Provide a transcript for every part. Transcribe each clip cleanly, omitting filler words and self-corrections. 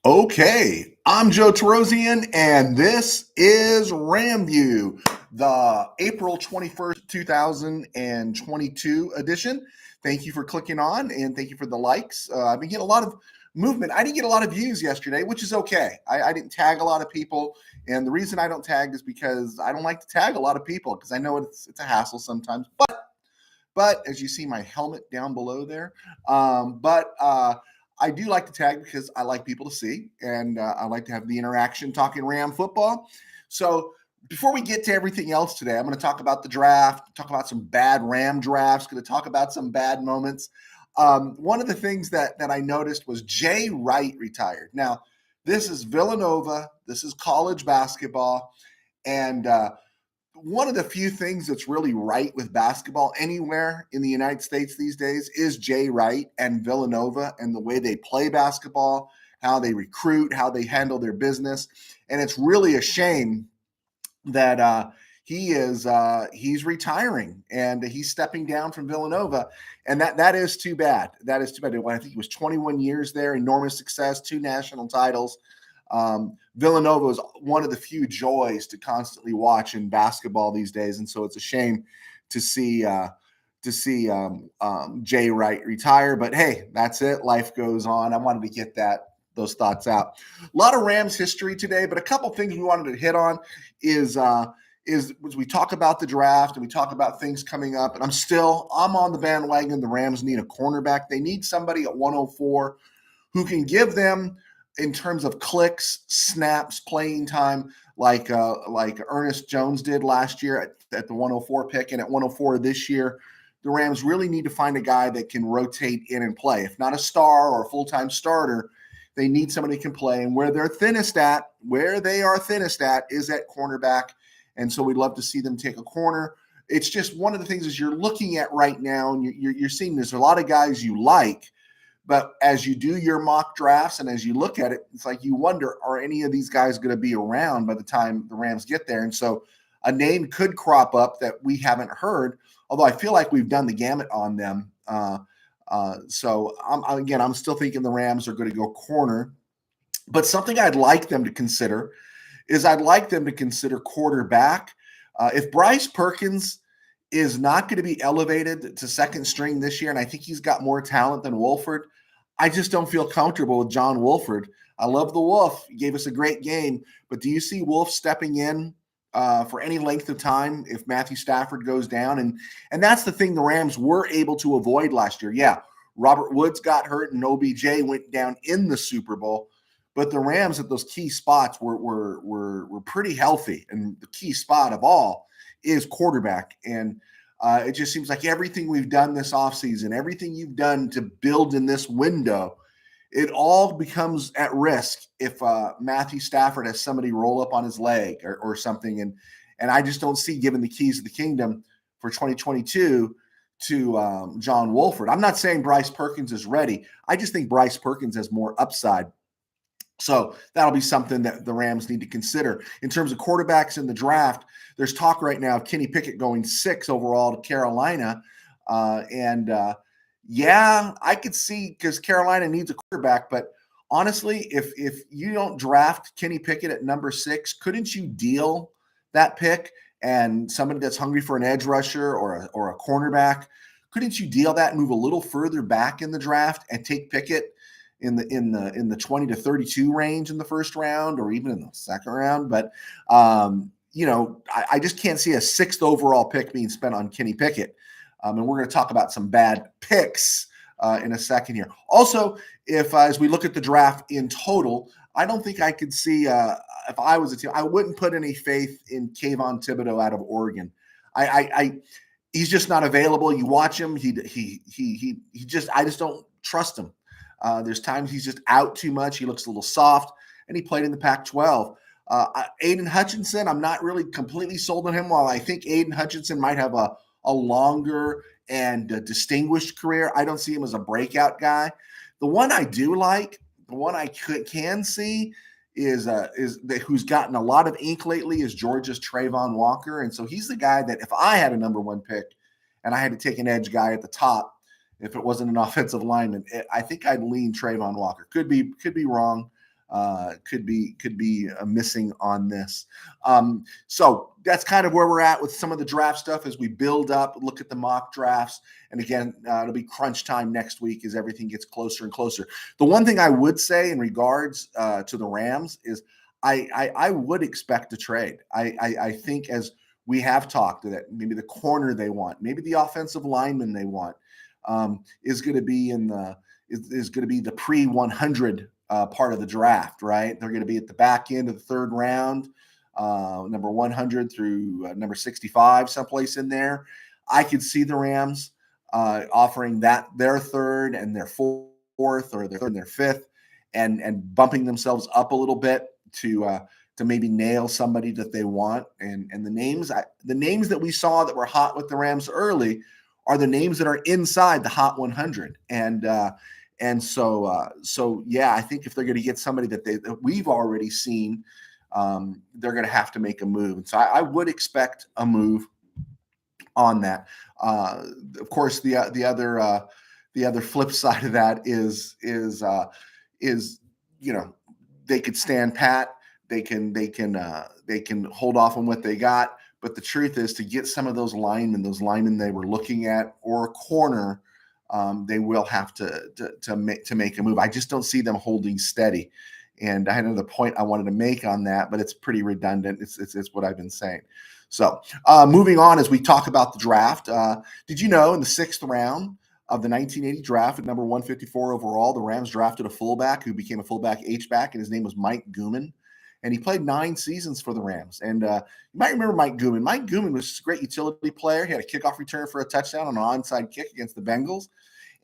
Okay, I'm Joe Terosian, and this is RamView, the April 21st, 2022 edition. Thank you for clicking on, and thank you for the likes. I've been getting a lot of movement. I didn't get a lot of views yesterday, which is okay. I didn't tag a lot of people, and the reason I don't tag is because I don't like to tag a lot of people because I know it's a hassle sometimes. But as you see my helmet down below there, I do like to tag because I like people to see, and I like to have the interaction talking Ram football. So before we get to everything else today, I'm going to talk about the draft, talk about some bad Ram drafts, going to talk about some bad moments. One of the things that I noticed was Jay Wright retired. Now, this is Villanova. This is college basketball. And one of the few things that's really right with basketball anywhere in the United States these days is Jay Wright and Villanova and the way they play basketball, how they recruit, how they handle their business. And it's really a shame that he's retiring and he's stepping down from Villanova. And that is too bad. That is too bad. I think it was 21 years there, enormous success, 2 national titles. Villanova is one of the few joys to constantly watch in basketball these days, and so it's a shame to see Jay Wright retire. But hey, that's it. Life goes on. I wanted to get those thoughts out. A lot of Rams history today, but a couple things we wanted to hit on is we talk about the draft and we talk about things coming up. And I'm on the bandwagon. The Rams need a cornerback. They need somebody at 104 who can give them, in terms of clicks, snaps, playing time, like Ernest Jones did last year at the 104 pick, and at 104 this year, the Rams really need to find a guy that can rotate in and play. If not a star or a full-time starter, they need somebody who can play. And where they are thinnest at is at cornerback. And so we'd love to see them take a corner. It's just one of the things as you're looking at right now, and you're seeing there's a lot of guys you like. But as you do your mock drafts and as you look at it, it's like you wonder, are any of these guys going to be around by the time the Rams get there? And so a name could crop up that we haven't heard, although I feel like we've done the gamut on them. So I'm still thinking the Rams are going to go corner. But something I'd like them to consider is quarterback. If Bryce Perkins is not going to be elevated to second string this year, and I think he's got more talent than Wolford, I just don't feel comfortable with John Wolford. I love the Wolf. He gave us a great game, but do you see Wolf stepping in for any length of time if Matthew Stafford goes down? And that's the thing the Rams were able to avoid last year. Yeah, Robert Woods got hurt and OBJ went down in the Super Bowl, but the Rams at those key spots were pretty healthy, and the key spot of all is quarterback. And it just seems like everything we've done this offseason, everything you've done to build in this window, it all becomes at risk if Matthew Stafford has somebody roll up on his leg or something. And I just don't see giving the keys of the kingdom for 2022 to John Wolford. I'm not saying Bryce Perkins is ready. I just think Bryce Perkins has more upside. So that'll be something that the Rams need to consider. In terms of quarterbacks in the draft, there's talk right now of Kenny Pickett going 6 overall to Carolina. I could see, because Carolina needs a quarterback. But honestly, if you don't draft Kenny Pickett at number 6, couldn't you deal that pick and somebody that's hungry for an edge rusher or a cornerback? Couldn't you deal that and move a little further back in the draft and take Pickett in the 20 to 32 range in the first round, or even in the second round? But I just can't see a 6th overall pick being spent on Kenny Pickett. And we're going to talk about some bad picks in a second here. Also, as we look at the draft in total, I don't think I could see if I was a team, I wouldn't put any faith in Kayvon Thibodeau out of Oregon. He's just not available. You watch him, I just don't trust him. There's times he's just out too much. He looks a little soft, and he played in the Pac-12. Aidan Hutchinson, I'm not really completely sold on him. While I think Aidan Hutchinson might have a longer and distinguished career, I don't see him as a breakout guy. The one I do like, the one I can see is who's gotten a lot of ink lately is Georgia's Trayvon Walker. And so he's the guy that if I had a number 1 pick and I had to take an edge guy at the top, if it wasn't an offensive lineman, I think I'd lean Trayvon Walker. Could be wrong. could be missing on this. So that's kind of where we're at with some of the draft stuff as we build up, look at the mock drafts. And again, it'll be crunch time next week as everything gets closer and closer. The one thing I would say in regards to the Rams is I would expect a trade. I think, as we have talked, that maybe the corner they want, maybe the offensive lineman they want, is going to be the pre-100 part of the draft, right? They're going to be at the back end of the third round, number 100 through number 65, someplace in there. I could see the Rams offering that their third and their fourth, or their third and their fifth, and bumping themselves up a little bit to maybe nail somebody that they want. And the names that we saw that were hot with the Rams early are the names that are inside the hot 100. And so yeah, I think if they're going to get somebody that we've already seen, they're going to have to make a move. And so I would expect a move on that. Of course, the other flip side of that is they could stand pat. They can hold off on what they got. But the truth is, to get some of those linemen they were looking at, or a corner, they will have to make a move. I just don't see them holding steady. And I had another point I wanted to make on that, but it's pretty redundant. It's what I've been saying. So moving on, as we talk about the draft, did you know in the 6th round of the 1980 draft, at number 154 overall, the Rams drafted a fullback who became a fullback H-back, and his name was Mike Guman. And he played 9 seasons for the Rams. And you might remember Mike Guman. Mike Guman was a great utility player. He had a kickoff return for a touchdown on an onside kick against the Bengals.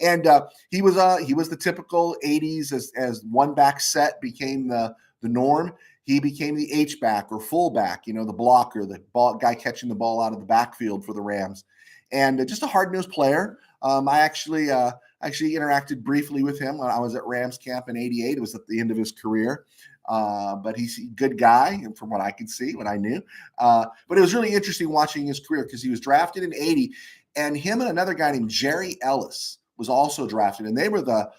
And he was the typical 80s as one back set became the norm. He became the H-back or fullback, the blocker, the guy catching the ball out of the backfield for the Rams. And just a hard-nosed player. I actually interacted briefly with him when I was at Rams camp in '88. It was at the end of his career. But he's a good guy, and from what I could see, what I knew. But it was really interesting watching his career, because he was drafted in '80, and him and another guy named Jerry Ellis was also drafted, and they were the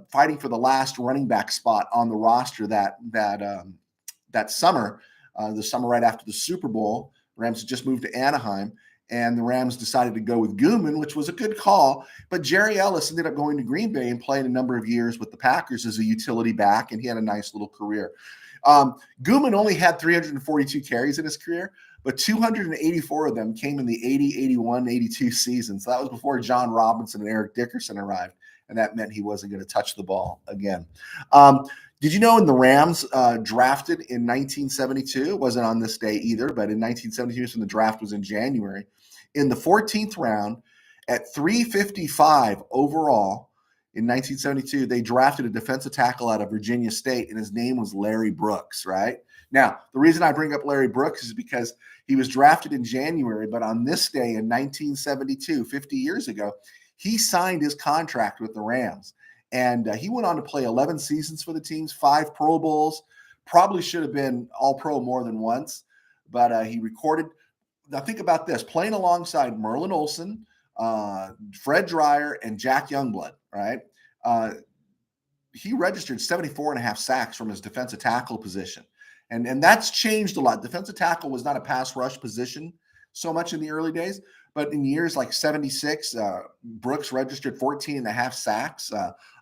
fighting for the last running back spot on the roster that summer, the summer right after the Super Bowl. Rams had just moved to Anaheim, and the Rams decided to go with Guman, which was a good call. But Jerry Ellis ended up going to Green Bay and playing a number of years with the Packers as a utility back, and he had a nice little career. Guman only had 342 carries in his career, but 284 of them came in the 80, 81, 82 season. So that was before John Robinson and Eric Dickerson arrived, and that meant he wasn't going to touch the ball again. Did you know in the Rams drafted in 1972, it wasn't on this day either, but in 1972, when the draft was in January, in the 14th round at 355 overall in 1972, they drafted a defensive tackle out of Virginia State, and his name was Larry Brooks, right? Now, the reason I bring up Larry Brooks is because he was drafted in January, but on this day in 1972, 50 years ago, he signed his contract with the Rams. And he went on to play 11 seasons for the teams, 5 Pro Bowls, probably should have been All-Pro more than once, but he recorded. Now think about this, playing alongside Merlin Olsen, Fred Dreyer, and Jack Youngblood, right? He registered 74.5 sacks from his defensive tackle position. And that's changed a lot. Defensive tackle was not a pass rush position so much in the early days, but in years like 76, Brooks registered 14.5 sacks,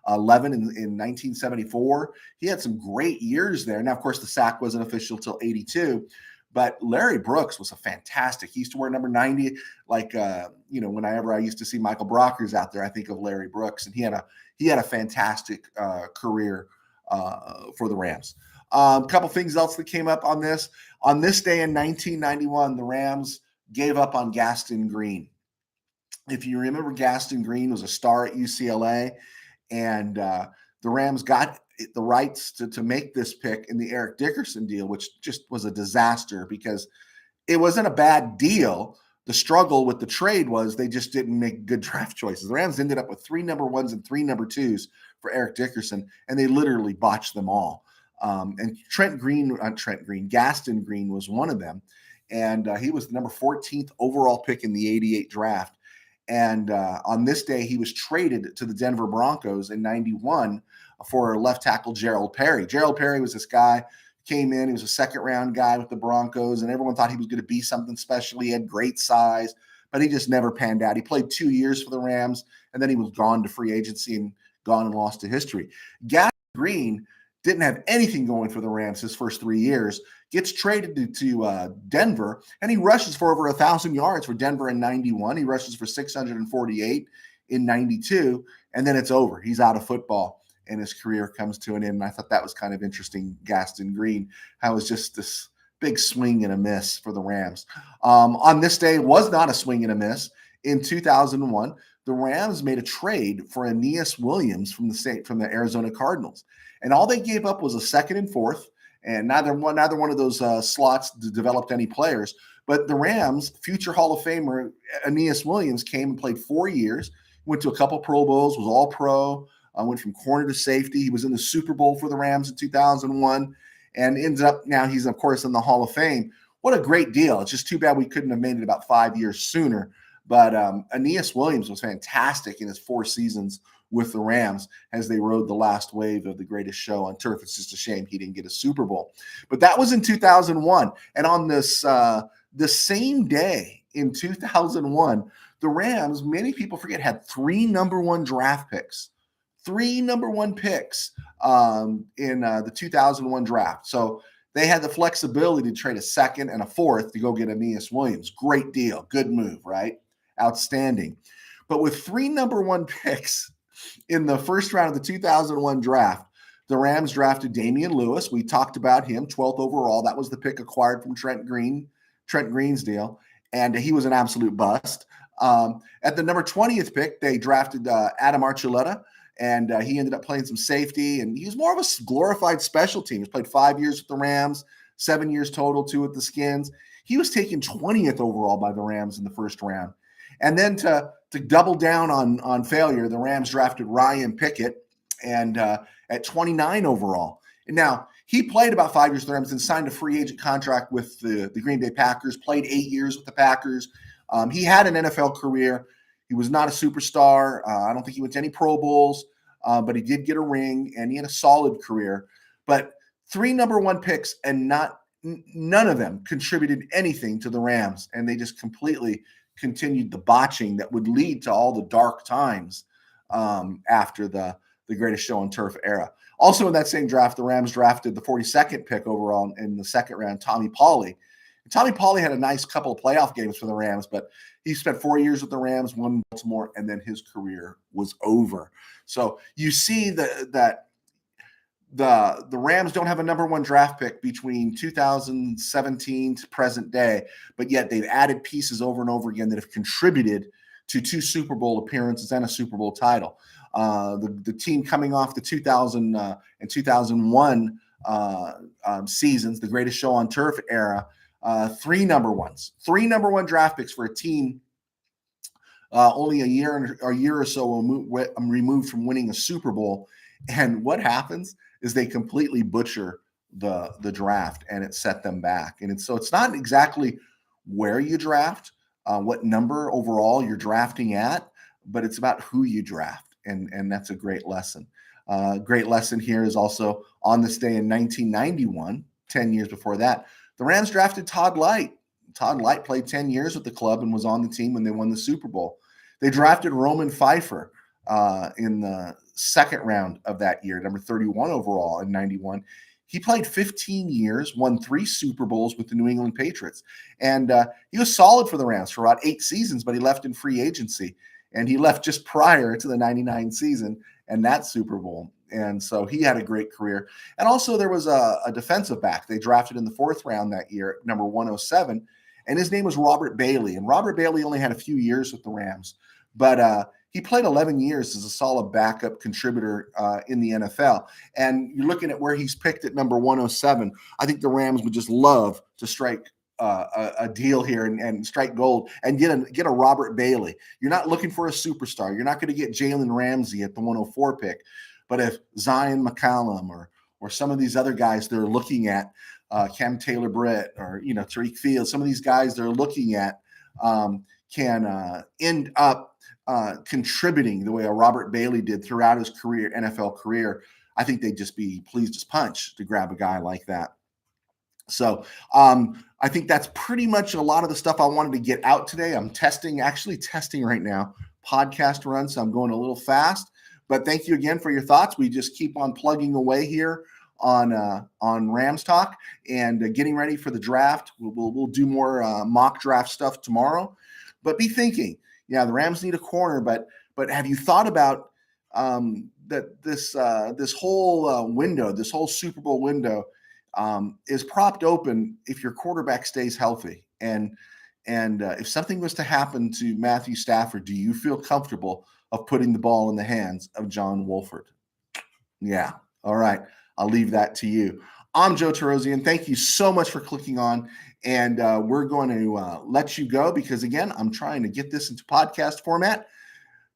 11 in 1974. He had some great years there. Now, of course, the sack wasn't official till 82, but Larry Brooks was a fantastic. He used to wear number 90, like, whenever I used to see Michael Brockers out there, I think of Larry Brooks, and he had a fantastic career for the Rams. A couple things else that came up on this. On this day in 1991, the Rams gave up on Gaston Green. If you remember, Gaston Green was a star at UCLA, and the Rams got the rights to make this pick in the Eric Dickerson deal, which just was a disaster because it wasn't a bad deal. The struggle with the trade was they just didn't make good draft choices. The Rams ended up with 3 number 1s and 3 number 2s for Eric Dickerson, and they literally botched them all. And Gaston Green was one of them. And he was the number 14th overall pick in the 88 draft. And on this day, he was traded to the Denver Broncos in 91 for left tackle Gerald Perry. Gerald Perry was this guy, came in, he was a second-round guy with the Broncos, and everyone thought he was going to be something special. He had great size, but he just never panned out. He played 2 years for the Rams, and then he was gone to free agency and gone and lost to history. Gaston Green didn't have anything going for the Rams his first 3 years, gets traded to Denver, and he rushes for over 1,000 yards for Denver in 91. He rushes for 648 in 92, and then it's over. He's out of football, and his career comes to an end. And I thought that was kind of interesting, Gaston Green, how it was just this big swing and a miss for the Rams. On this day, it was not a swing and a miss. In 2001, the Rams made a trade for Aeneas Williams from the Arizona Cardinals. And all they gave up was a second and fourth, and neither one of those slots developed any players. But the Rams, future Hall of Famer Aeneas Williams, came and played 4 years, went to a couple Pro Bowls, was all pro, went from corner to safety. He was in the Super Bowl for the Rams in 2001, and ends up now he's, of course, in the Hall of Fame. What a great deal. It's just too bad we couldn't have made it about 5 years sooner. But Aeneas Williams was fantastic in his 4 seasons with the Rams as they rode the last wave of the greatest show on turf. It's just a shame he didn't get a Super Bowl. But that was in 2001. And on this the same day in 2001, the Rams, many people forget, had 3 number 1 draft picks. 3 number 1 picks in the 2001 draft. So they had the flexibility to trade a second and a fourth to go get Aeneas Williams. Great deal. Good move, right? Outstanding. But with 3 number 1 picks in the first round of the 2001 draft, the Rams drafted Damian Lewis. We talked about him, 12th overall. That was the pick acquired from Trent Green's deal, and he was an absolute bust. At the number 20th pick, they drafted Adam Archuleta, and he ended up playing some safety, and he was more of a glorified special team. He's played 5 years with the Rams, 7 years total, 2 with the Skins. He was taken 20th overall by the Rams in the first round. And then to double down on failure, the Rams drafted Ryan Pickett, and at 29 overall. And now he played about 5 years with the Rams and signed a free agent contract with the Green Bay Packers, played 8 years with the Packers. He had an NFL career. He was not a superstar. I don't think he went to any Pro Bowls, but he did get a ring, and he had a solid career. But 3 number 1 picks, and none of them contributed anything to the Rams, and they just completely continued the botching that would lead to all the dark times after the greatest show on turf era. Also in that same draft, the Rams drafted the 42nd pick overall in the second round, Tommy Pauley. Tommy Pauley had a nice couple of playoff games for the Rams, but he spent 4 years with the Rams, won Baltimore, and then his career was over. So you see that the Rams don't have a number 1 draft pick between 2017 to present day, but yet they've added pieces over and over again that have contributed to 2 Super Bowl appearances and a Super Bowl title. The team coming off the 2000 and 2001 seasons, the greatest show on turf era, 3 number 1 draft picks for a team only a year or so removed from winning a Super Bowl. And what happens is they completely butcher the draft, and it set them back. And so it's not exactly where you draft, what number overall you're drafting at, but it's about who you draft. And that's a great lesson. Great lesson here is also on this day in 1991, 10 years before that, the Rams drafted Todd Light. Todd Light played 10 years with the club and was on the team when they won the Super Bowl. They drafted Roman Pfeiffer in the second round of that year, number 31 overall in 91. He played 15 years, won 3 Super Bowls with the New England Patriots. And he was solid for the Rams for about 8 seasons, but he left in free agency. And he left just prior to the 99 season and that Super Bowl. And so he had a great career. And also there was a defensive back they drafted in the 4th round that year, number 107. And his name was Robert Bailey. And Robert Bailey only had a few years with the Rams. But he played 11 years as a solid backup contributor in the NFL. And you're looking at where he's picked at number 107. I think the Rams would just love to strike a deal here and strike gold and get a Robert Bailey. You're not looking for a superstar. You're not going to get Jalen Ramsey at the 104 pick. But if Zion McCollum or some of these other guys they're looking at, Cam Taylor-Britt or Tariq Fields, some of these guys they're looking at end up contributing the way a Robert Bailey did throughout his career, NFL career, I think they'd just be pleased as punch to grab a guy like that. So I think that's pretty much a lot of the stuff I wanted to get out today. I'm actually testing right now, podcast run, so I'm going a little fast. But thank you again for your thoughts. We just keep on plugging away here on Rams Talk and getting ready for the draft. We'll do more mock draft stuff tomorrow. But be thinking, yeah, the Rams need a corner, but have you thought about that this whole window, this whole Super Bowl window is propped open if your quarterback stays healthy? And if something was to happen to Matthew Stafford, do you feel comfortable of putting the ball in the hands of John Wolford? Yeah. All right. I'll leave that to you. I'm Joe Tarosian. Thank you so much for clicking on. And we're going to let you go because, again, I'm trying to get this into podcast format.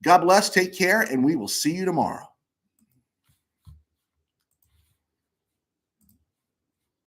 God bless. Take care. And we will see you tomorrow.